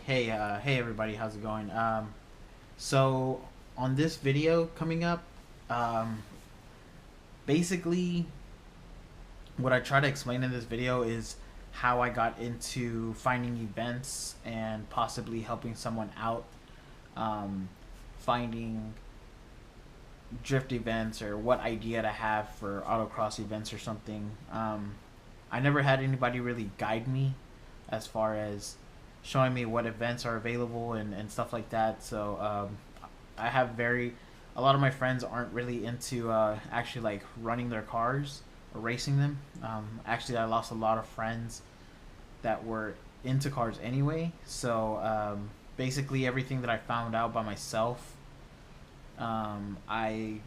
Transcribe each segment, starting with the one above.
Hey everybody, how's it going? So on this video coming up, um, basically what I try to explain in this video is how I got into finding events and possibly helping someone out, um, finding drift events or what idea to have for autocross events or something. I never had anybody really guide me as far as showing me what events are available and stuff like that. So I have a lot of my friends aren't really into actually like running their cars or racing them. Actually, I lost a lot of friends that were into cars anyway. So basically, everything that I found out by myself, I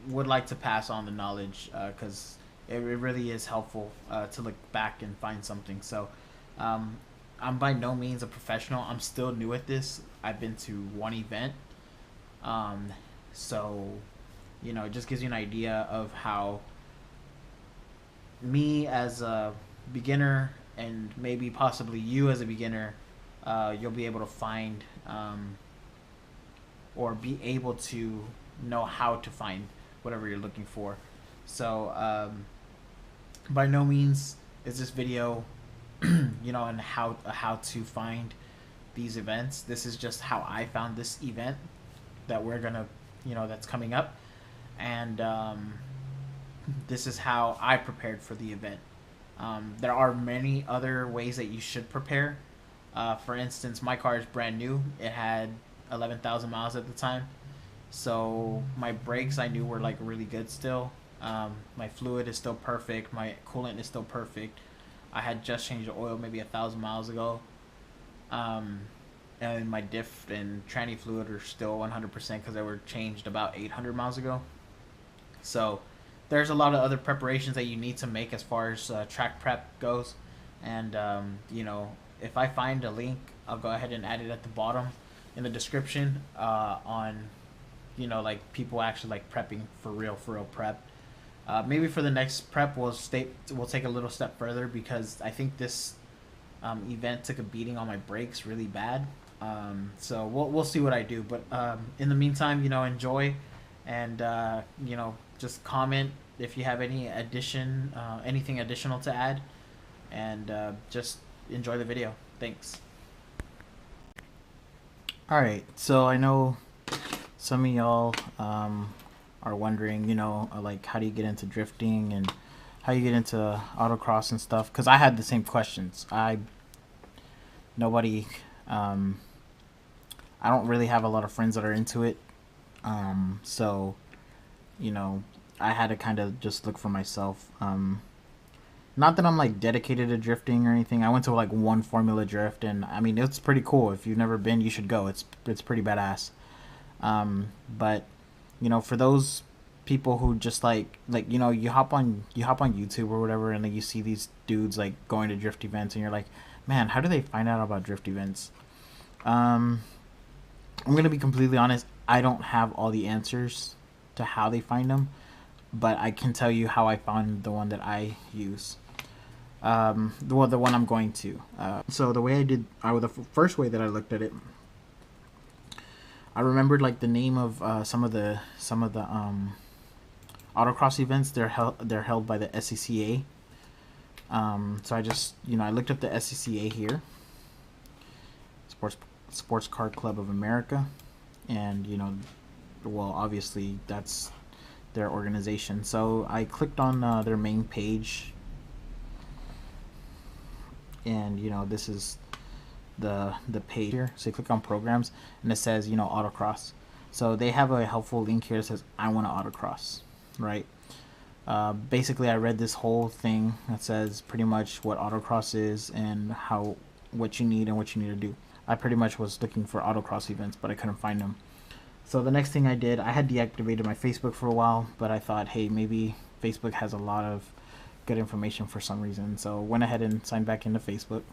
would like to pass on the knowledge because it really is helpful to look back and find something. So um, I'm by no means a professional. I'm still new at this. I've been to one event. Um, so, it just gives you an idea of how me as a beginner and maybe possibly you as a beginner, you'll be able to find or be able to know how to find whatever you're looking for. So, by no means is this video, and how to find these events. This is just how I found this event that we're gonna, that's coming up, and this is how I prepared for the event. There are many other ways that you should prepare. For instance, my car is brand new. It had 11,000 miles at the time. So my brakes I knew were like really good still. My fluid is still perfect. My coolant is still perfect. I had just changed the oil maybe 1,000 miles ago. Um, and my diff and tranny fluid are still 100% because they were changed about 800 miles ago. So there's a lot of other preparations that you need to make as far as track prep goes. And, if I find a link, I'll go ahead and add it at the bottom in the description on, like people actually like prepping for real prep. Maybe for the next prep, we'll take a little step further because I think this event took a beating on my brakes really bad. So we'll see what I do. But in the meantime, enjoy and just comment if you have anything additional to add, and just enjoy the video. Thanks. All right, so I know some of y'all are wondering, like how do you get into drifting and how you get into autocross and stuff? Because I had the same questions. Nobody, I don't really have a lot of friends that are into it. So, I had to kind of just look for myself. Not that I'm like dedicated to drifting or anything. I went to like one Formula Drift, and I mean it's pretty cool. If you've never been, you should go. It's pretty badass. But for those people who just you hop on YouTube or whatever, and then you see these dudes like going to drift events, and you're like, man, how do they find out about drift events? I'm gonna be completely honest. I don't have all the answers to how they find them, but I can tell you how I found the one that I use. The one I'm going to. So the way the first way that I looked at it, I remembered like the name of some of the autocross events. They're held by the SCCA. So I just I looked up the SCCA here, Sports Car Club of America, and well, obviously that's their organization. So I clicked on their main page, and this is the page here. So you click on programs, and it says autocross. So they have a helpful link here that says I want to autocross, right? Basically, I read this whole thing that says pretty much what autocross is and what you need and what you need to do. I pretty much was looking for autocross events, but I couldn't find them. So the next thing I did, I had deactivated my Facebook for a while, but I thought, hey, maybe Facebook has a lot of good information for some reason. So went ahead and signed back into Facebook.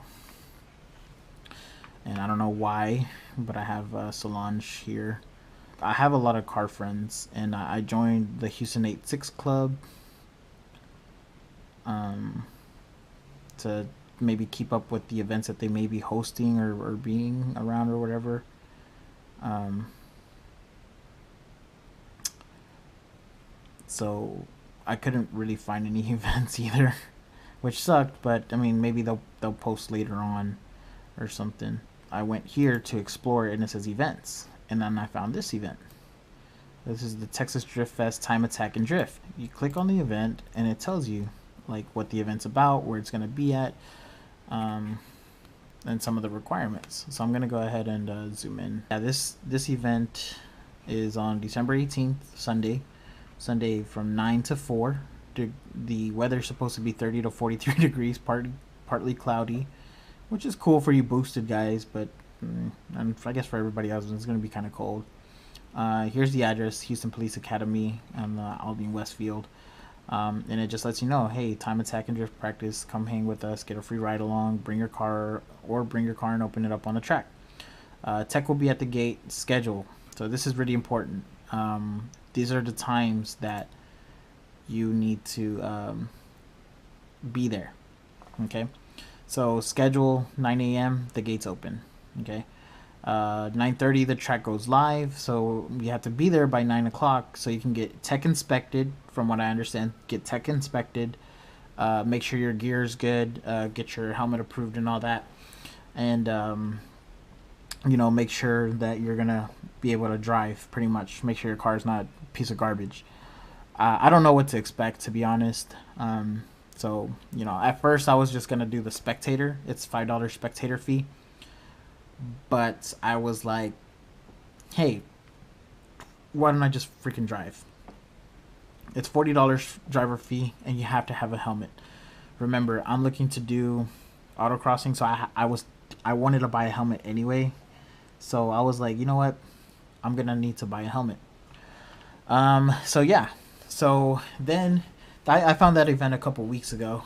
And I don't know why, but I have Solange here. I have a lot of car friends, and I joined the Houston 86 Club to maybe keep up with the events that they may be hosting or being around or whatever. So I couldn't really find any events either, which sucked. But I mean, maybe they'll post later on or something. I went here to explore it, and it says events, and then I found this event. This is the Texas Drift Fest Time Attack and Drift. You click on the event, and it tells you like what the event's about, where it's going to be at, and some of the requirements. So I'm going to go ahead and zoom in. Yeah, this partly is on December 18th, Sunday from 9 to 4. The weather's supposed to be 30 to 43 degrees, partly cloudy, which is cool for you boosted guys, but and I guess for everybody else it's going to be kind of cold. Here's the address, Houston Police Academy on the Albany Westfield. And it just lets you know, hey, time attack and drift practice, come hang with us, get a free ride along, bring your car and open it up on the track. Tech will be at the gate, schedule. So this is really important. These are the times that you need to be there. Okay, so schedule 9 a.m. the gates open. Okay, 9:30 the track goes live, so you have to be there by 9 o'clock so you can get tech inspected. From what I understand, get tech inspected, make sure your gear is good, get your helmet approved and all that, and make sure that you're gonna be able to drive. Pretty much make sure your car is not a piece of garbage. I don't know what to expect, to be honest. So at first I was just gonna do the spectator. It's $5 spectator fee, but I was like, hey, why don't I just freaking drive? It's $40 driver fee, and you have to have a helmet. Remember, I'm looking to do autocrossing, so I wanted to buy a helmet anyway. So I was like, you know what, I'm gonna need to buy a helmet. So yeah, so then I found that event a couple weeks ago,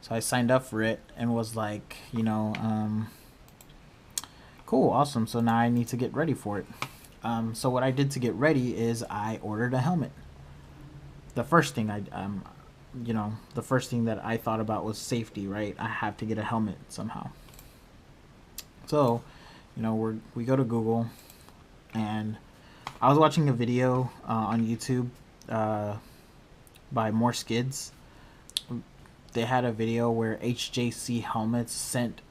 so I signed up for it and was like, cool, awesome. So now I need to get ready for it. So what I did to get ready is I ordered a helmet. The first thing the first thing that I thought about was safety, right? I have to get a helmet somehow. So, we go to Google, and I was watching a video on YouTube by More Skids. They had a video where HJC Helmets sent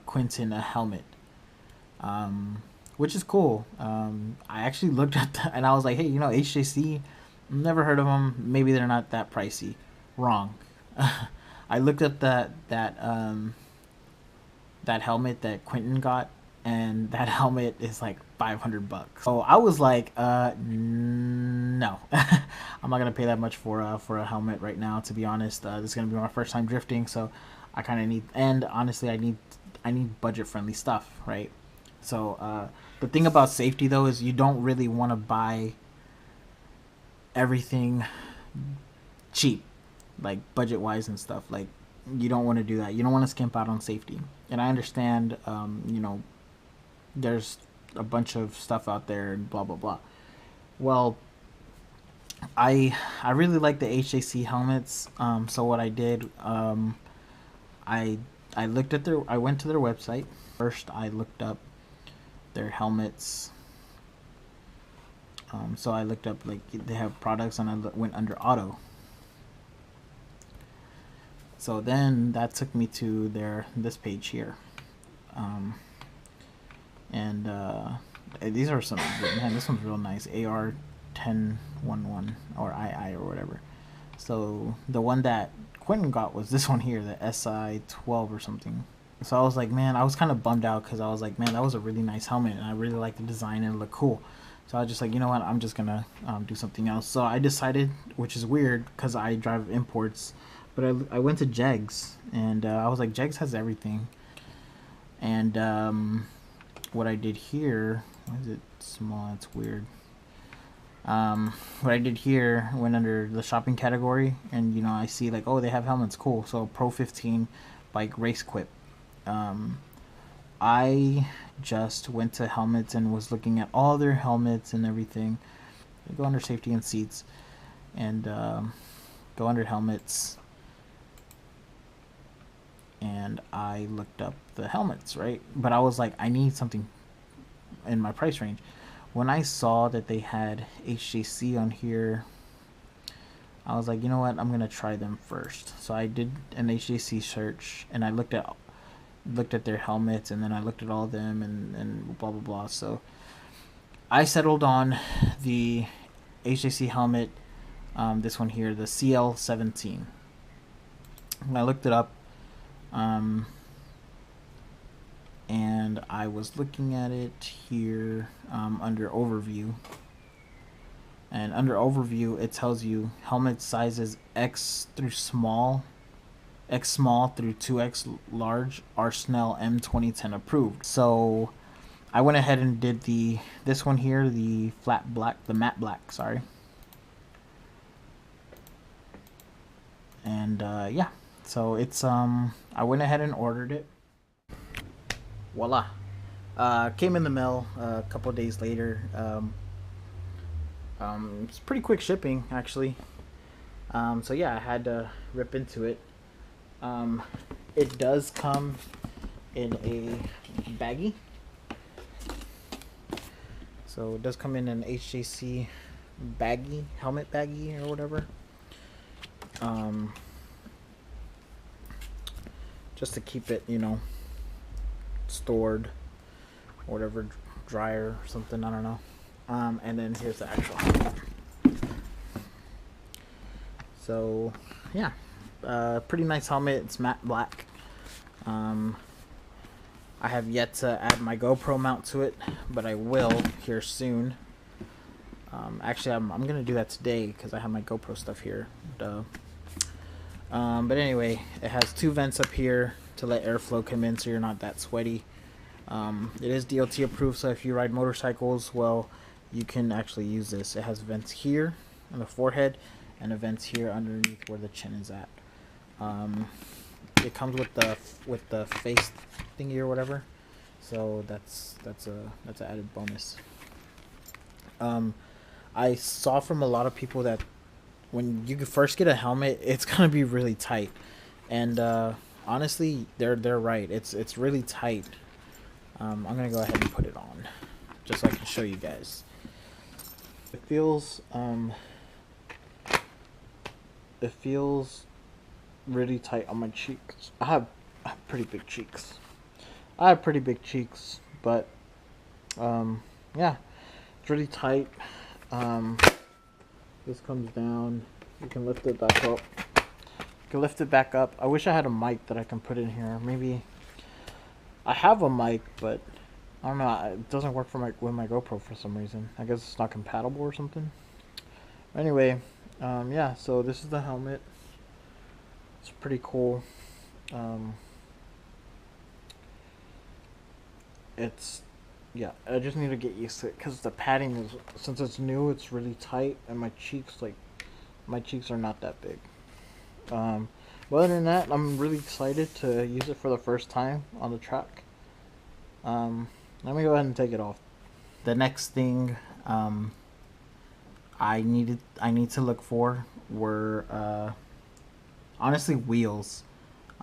Quentin a helmet, which is cool. I actually looked at that, and I was like, hey, HJC, never heard of them. Maybe they're not that pricey. Wrong. I looked at that helmet that Quentin got, and that helmet is like $500. So I was like, no, I'm not gonna pay that much for a helmet right now. To be honest, this is gonna be my first time drifting, so I kind of need. And honestly, I need budget friendly stuff, right? So the thing about safety though is you don't really want to buy everything cheap, like budget wise and stuff. Like, you don't want to do that. You don't want to skimp out on safety. And I understand, there's a bunch of stuff out there and blah blah blah. Well, I really like the HJC helmets. So what I did, I looked at I went to their website first. I looked up their helmets. So I looked up, like, they have products, and I went under auto. So then that took me to this page here. And these are some, man, this one's real nice. AR-1011 or II or whatever. So the one that Quentin got was this one here, the SI-12 or something. So I was like, man, I was kind of bummed out because I was like, man, that was a really nice helmet, and I really like the design and it looked cool. So I was just like, you know what, I'm just gonna do something else. So I decided, which is weird because I drive imports, but I went to Jegs, and I was like, Jegs has everything. And what I did here, why is it small? It's weird. What I did here, went under the shopping category, and I see like, oh, they have helmets, cool. So Pro 15 bike race quip. I just went to helmets and was looking at all their helmets and everything. I go under safety and seats, and go under helmets, and I looked up the helmets, right? But I was like, I need something in my price range. When I saw that they had HJC on here, I was like, you know what, I'm gonna try them first. So I did an HJC search, and I looked at their helmets, and then I looked at all of them, and blah blah blah. So I settled on the HJC helmet, this one here, the CL17. And I looked it up, and I was looking at it here, under overview. And under overview, it tells you helmet sizes X through small, X small through 2X large are Snell M2010 approved. So I went ahead and did this one here, the flat black, the matte black, sorry. And yeah, so it's I went ahead and ordered it. Voila. Came in the mail a couple of days later. It's pretty quick shipping, actually. So yeah, I had to rip into it. It does come in a baggie. So it does come in an HJC baggie, helmet baggie or whatever. Just to keep it, you know, stored, or whatever, dryer or something, I don't know. And then here's the actual helmet. So yeah, pretty nice helmet. It's matte black. I have yet to add my GoPro mount to it, but I will here soon. Actually, I'm gonna do that today because I have my GoPro stuff here. But anyway, it has two vents up here to let airflow come in, so you're not that sweaty. It is DOT approved, so if you ride motorcycles, well, you can actually use this. It has vents here on the forehead and a vents here underneath where the chin is at. It comes with the face thingy or whatever, so that's an added bonus. I saw from a lot of people that when you first get a helmet, it's gonna be really tight, and honestly, they're right. It's really tight. I'm gonna go ahead and put it on just so I can show you guys. It feels really tight on my cheeks. I have pretty big cheeks. But yeah, it's really tight. This comes down. You can lift it back up. I wish I had a mic that I can put in here. Maybe I have a mic, but I don't know. It doesn't work with my GoPro for some reason. I guess it's not compatible or something. Anyway, yeah. So this is the helmet. It's pretty cool. Yeah, I just need to get used to it because the padding is, since it's new, it's really tight, and my cheeks are not that big. But other than that, I'm really excited to use it for the first time on the track. Let me go ahead and take it off. The next thing I need to look for were honestly wheels.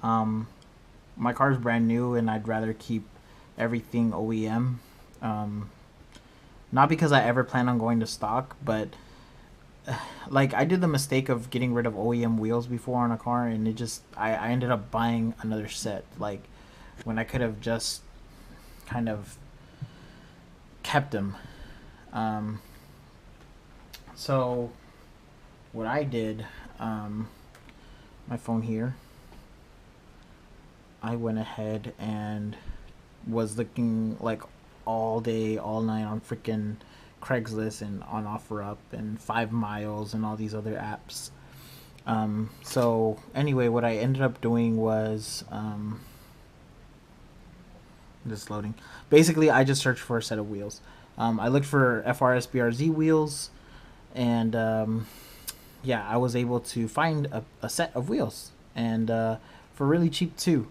My car's brand new, and I'd rather keep everything OEM. Not because I ever plan on going to stock, but like I did the mistake of getting rid of OEM wheels before on a car, and I ended up buying another set, like when I could have just kind of kept them. So what I did, my phone here, I went ahead and was looking like all day, all night on freaking Craigslist and on OfferUp and 5 Miles and all these other apps. So anyway, what I ended up doing was just loading. Basically, I just searched for a set of wheels. I looked for FRS BRZ wheels, and yeah, I was able to find a set of wheels, and for really cheap too.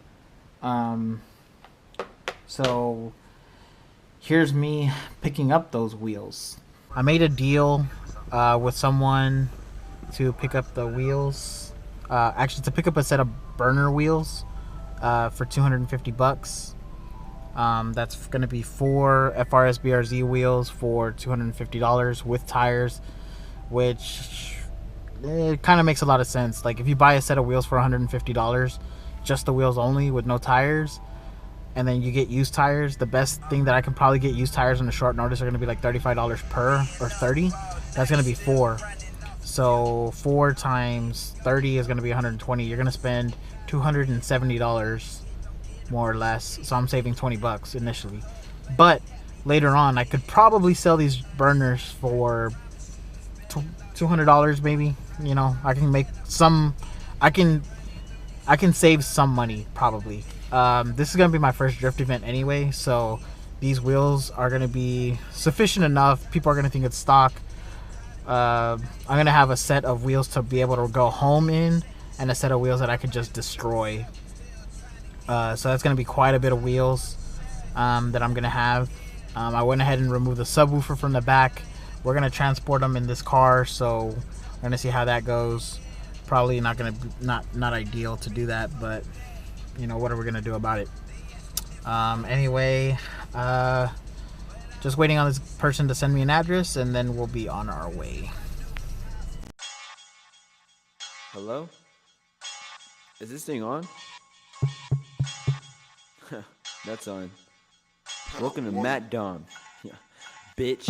So here's me picking up those wheels. I made a deal with someone to pick up the wheels, actually to pick up a set of burner wheels. for $250. That's going to be 4 FRS BRZ wheels for $250 with tires, which it kind of makes a lot of sense. Like if you buy a set of wheels for $150, just the wheels only with no tires, and then you get used tires, the best thing that I can probably get used tires on a short notice are going to be like $35 per, or 30. That's going to be 4. So 4 times 30 is going to be 120. You're going to spend $270 more or less. So I'm saving $20 initially. But later on, I could probably sell these burners for $200 maybe. You know, I can make some, I can save some money probably. This is going to be my first drift event anyway, so these wheels are going to be sufficient enough. People are going to think it's stock. I'm going to have a set of wheels to be able to go home in, and a set of wheels that I could just destroy. So that's going to be quite a bit of wheels that I'm going to have. I went ahead and removed the subwoofer from the back. We're going to transport them in this car, so we're going to see how that goes. Probably not going to be, not ideal to do that, but you know, what are we going to do about it? Anyway, just waiting on this person to send me an address, and then we'll be on our way. Hello? Is this thing on? That's on. Welcome to Matt Dom. Yeah. Bitch.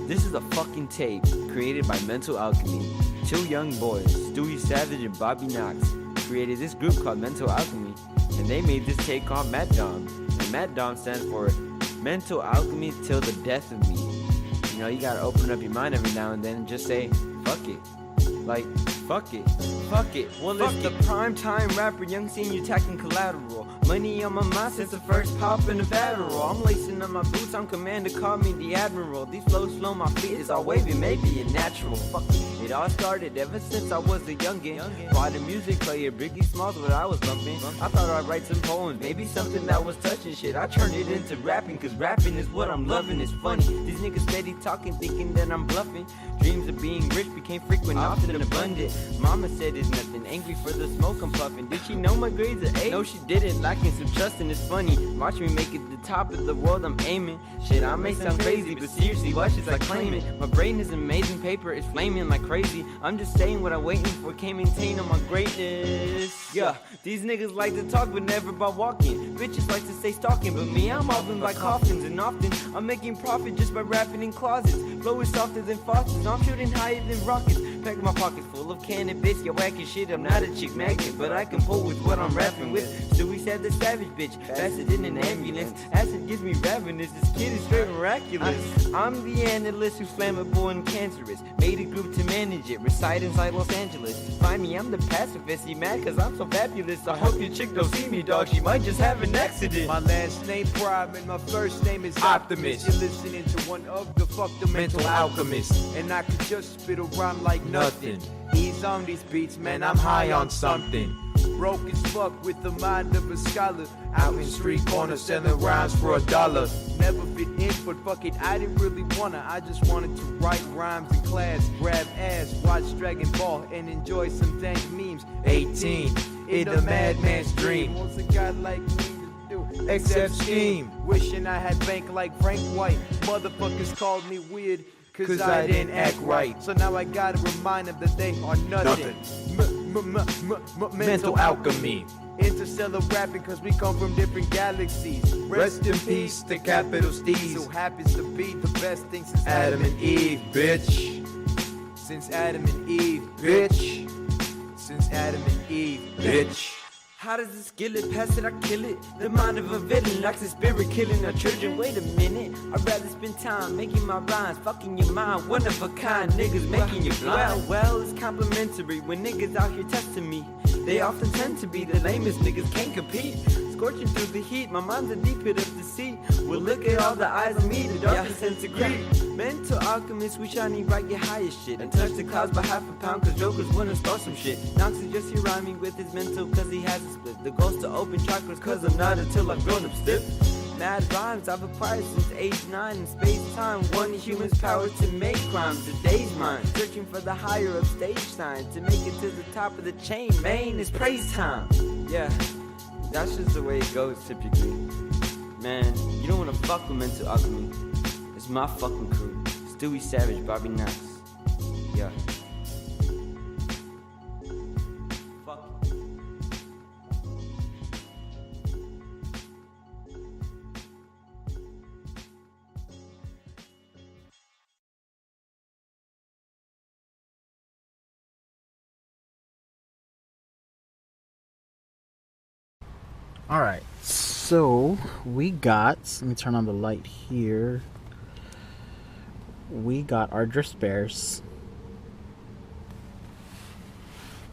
This is a fucking tape created by Mental Alchemy. 2 young boys, Stewie Savage and Bobby Knox, created this group called Mental Alchemy, and they made this tape called Matt Dom. And Matt Dom stands for Mental Alchemy till the death of me. You know, you gotta open up your mind every now and then and just say, fuck it. Like, fuck it. Fuck it. Well, fuck it's the prime time rapper, young senior attacking collateral. Money on my mind since the first pop in the battle. I'm lacing up my boots, I'm commander, call me the admiral. These flows slow, my feet is all wavy, maybe a natural. Fuck it. It all started ever since I was a youngin'. Bought a music player, Biggie Smalls, what I was bumping. I thought I'd write some poems, maybe something that was touching shit. I turned it into rapping, cause rapping is what I'm loving. It's funny, these niggas steady talking, thinking that I'm bluffing. Dreams of being rich became frequent, often abundant. Mama said it's nothing, angry for the smoke I'm puffing. Did she know my grades are A? No, she didn't, lacking some trust, and it's funny. Watch me make it the top of the world, I'm aiming. Shit, I may sound crazy, but seriously, watch as I claim it. My brain is amazing, paper is flaming like crazy. I'm just saying what I'm waiting for, can't maintain on my greatness. Yeah, these niggas like to talk, but never by walking. Bitches like to say stalking, but me, I'm mobbing by coffins. And often, I'm making profit just by rapping in closets. Flow is softer than faucets, I'm shooting higher than rockets. Pack my pockets full of cannabis, you're whacking shit. I'm not a chick magnet, but I can pull with what I'm rapping with. Stewie said the savage bitch, faster than an ambulance. Acid gives me ravenous, this kid is straight miraculous. I'm the analyst who's flammable and cancerous. Made a group to manage it, reside inside Los Angeles. Find me, I'm the pacifist, you mad cause I'm so fabulous. I hope your chick don't see me, dog, she might just have an accident. My last name Prime and my first name is Optimist. You're listening to one of the Mental Alchemists, and I could just spit a rhyme like nothing. Ease on these beats, man, I'm high on something. Broke as fuck with the mind of a scholar. Out in street corner selling rhymes for $1. Never fit in, but fuck it, I didn't really wanna. I just wanted to write rhymes in class, grab ass, watch Dragon Ball, and enjoy some dank memes. 18, in a madman's dream. What's a guy like me to do except scheme? Wishing I had bank like Frank White. Motherfuckers called me weird cause I didn't act right. So now I gotta remind them that they are nothing. Mental alchemy. Interstellar rapping cause we come from different galaxies. Rest in peace to capital Steez, who happens to be the best thing since Adam and Eve, bitch. Since Adam and Eve, bitch. Since Adam and Eve, bitch. How does the skillet pass it? I kill it. The mind of a villain locks the spirit, killing our children. Wait a minute, I'd rather spend time making my rhymes, fucking your mind. One of a kind, niggas making you blind. Well, it's complimentary when niggas out here testing me. They often tend to be the lamest niggas, can't compete. Scorching through the heat, my mind's a deep pit of the sea. Well, look at all the eyes of me, the darkness tends to creep. Mental alchemists, we shiny right your highest shit. And touch the clouds by half a pound, cause jokers wanna start some shit. Knox is just here rhyming with his mental, cause he has a split. The goal's to open chakras, cause I'm not until I've grown up stiff. mad rhymes I've acquired since age 9 in space-time. One human's power to make crimes, today's mine. Searching for the higher up stage sign. To make it to the top of the chain, main is praise time. Yeah, that's just the way it goes typically. Man, you don't wanna fuck with Mental Alchemy. It's my fucking crew. Stewie Savage, Bobby Knox. Yeah. Alright, so we got, let me turn on the light here. We got our drift spares.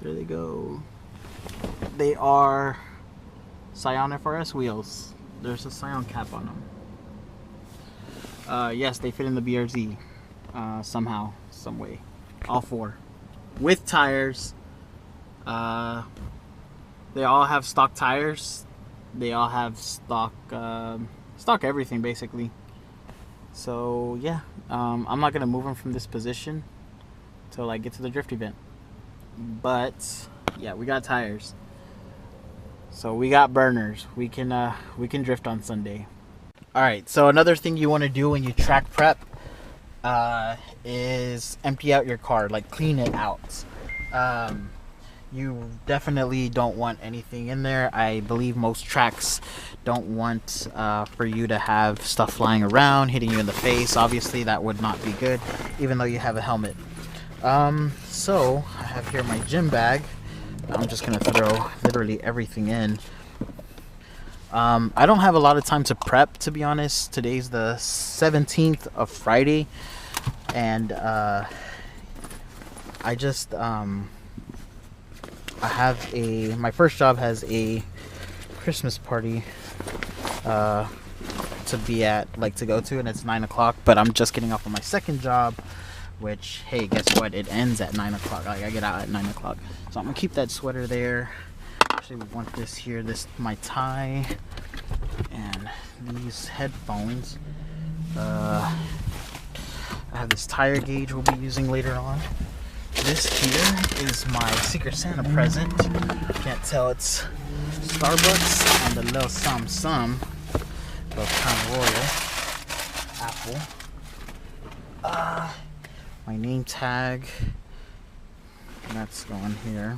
There they go. They are Scion FRS wheels. There's a Scion cap on them. Yes, they fit in the BRZ somehow, some way. All four. With tires. They all have stock tires. They all have stock everything basically. So yeah, I'm not gonna move them from this position till I get to the drift event. But yeah, we got tires, so we got burners. We can drift on Sunday. All right. So another thing you want to do when you track prep is empty out your car, like clean it out. You definitely don't want anything in there. I believe most tracks don't want for you to have stuff flying around, hitting you in the face. Obviously, that would not be good, even though you have a helmet. So, I have here my gym bag. I'm just going to throw literally everything in. I don't have a lot of time to prep, to be honest. Today's the 17th of Friday. And I just... I have my first job has a Christmas party to be at, like to go to, and it's 9 o'clock, but I'm just getting off of my second job, which, hey, guess what? It ends at 9 o'clock. Like, I get out at 9 o'clock. So I'm gonna keep that sweater there. Actually, we want this here, my tie, and these headphones. I have this tire gauge we'll be using later on. This here is my Secret Santa present. Can't tell, it's Starbucks and a little some little Crown Royal apple. My name tag, that's going here.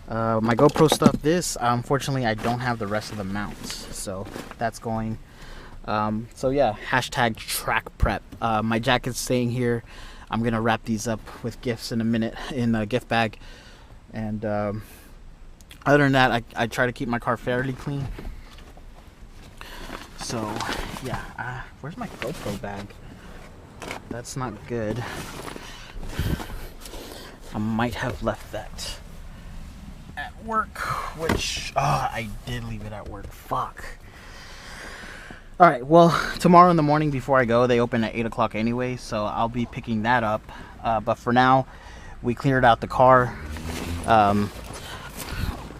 My GoPro stuff. This, unfortunately, I don't have the rest of the mounts, so that's going. So yeah, hashtag track prep. My jacket's staying here. I'm gonna wrap these up with gifts in a minute in a gift bag, and other than that, I try to keep my car fairly clean. So yeah, where's my GoPro bag? That's not good. I might have left that at work, which I did leave it at work. Fuck. Alright, well, tomorrow in the morning before I go, they open at 8 o'clock anyway, so I'll be picking that up. But for now, we cleared out the car. I'm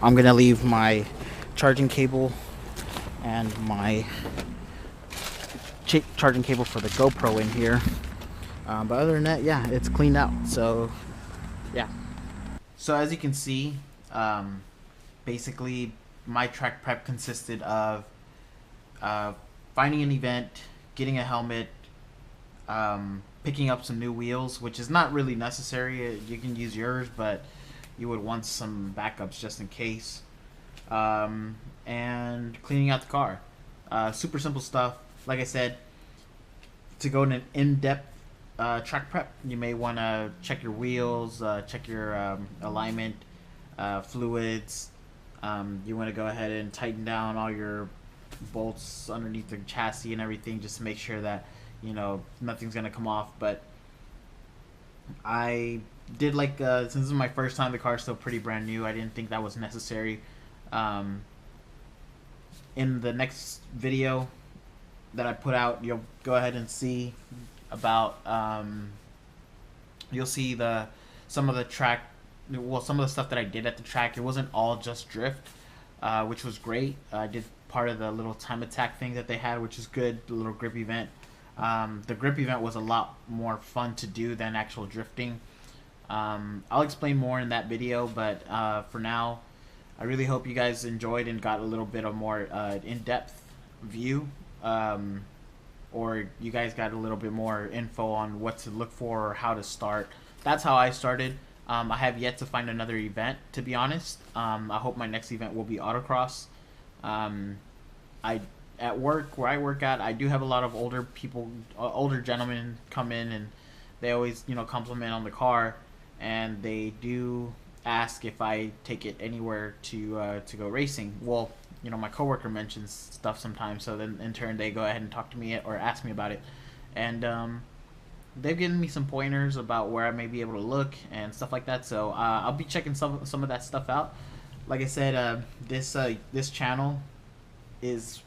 going to leave my charging cable and my charging cable for the GoPro in here. But other than that, yeah, it's cleaned out. So, yeah. So as you can see, basically my track prep consisted of finding an event, getting a helmet, picking up some new wheels, which is not really necessary. You can use yours, but you would want some backups just in case. And cleaning out the car. Super simple stuff. Like I said, to go in an in-depth track prep, you may want to check your wheels, check your alignment, fluids. You want to go ahead and tighten down all your bolts underneath the chassis and everything, just to make sure that, you know, nothing's gonna come off. But I did, like, since this is my first time, the car's still pretty brand new, I didn't think that was necessary. In the next video that I put out, you'll go ahead and see about you'll see some of the stuff that I did at the track. It wasn't all just drift, which was great. I did part of the little time attack thing that they had, which is good. The little grip event. The grip event was a lot more fun to do than actual drifting. I'll explain more in that video, but for now, I really hope you guys enjoyed and got a little bit of more in-depth view, or you guys got a little bit more info on what to look for or how to start. That's how I started. I have yet to find another event, to be honest. I hope my next event will be Autocross. At work, where I work at, I do have a lot of older people, older gentlemen come in, and they always, compliment on the car, and they do ask if I take it anywhere to go racing. Well, my coworker mentions stuff sometimes, so then in turn they go ahead and talk to me or ask me about it, and they've given me some pointers about where I may be able to look and stuff like that. So I'll be checking some of that stuff out. Like I said, this channel is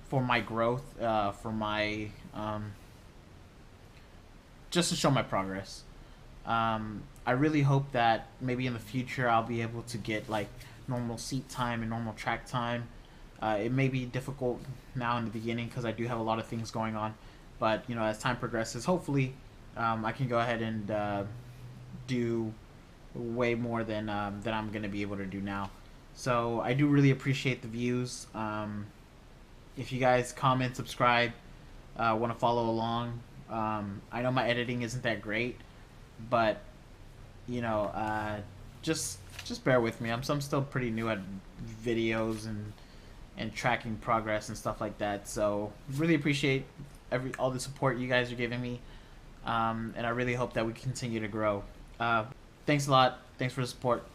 for my growth, for my just to show my progress. I really hope that maybe in the future I'll be able to get like normal seat time and normal track time. It may be difficult now in the beginning because I do have a lot of things going on, but as time progresses, hopefully I can go ahead and do way more than I'm going to be able to do now. So I do really appreciate the views. If you guys comment, subscribe, want to follow along, I know my editing isn't that great, but just bear with me. I'm still pretty new at videos and tracking progress and stuff like that. So really appreciate all the support you guys are giving me, and I really hope that we continue to grow. Thanks a lot. Thanks for the support.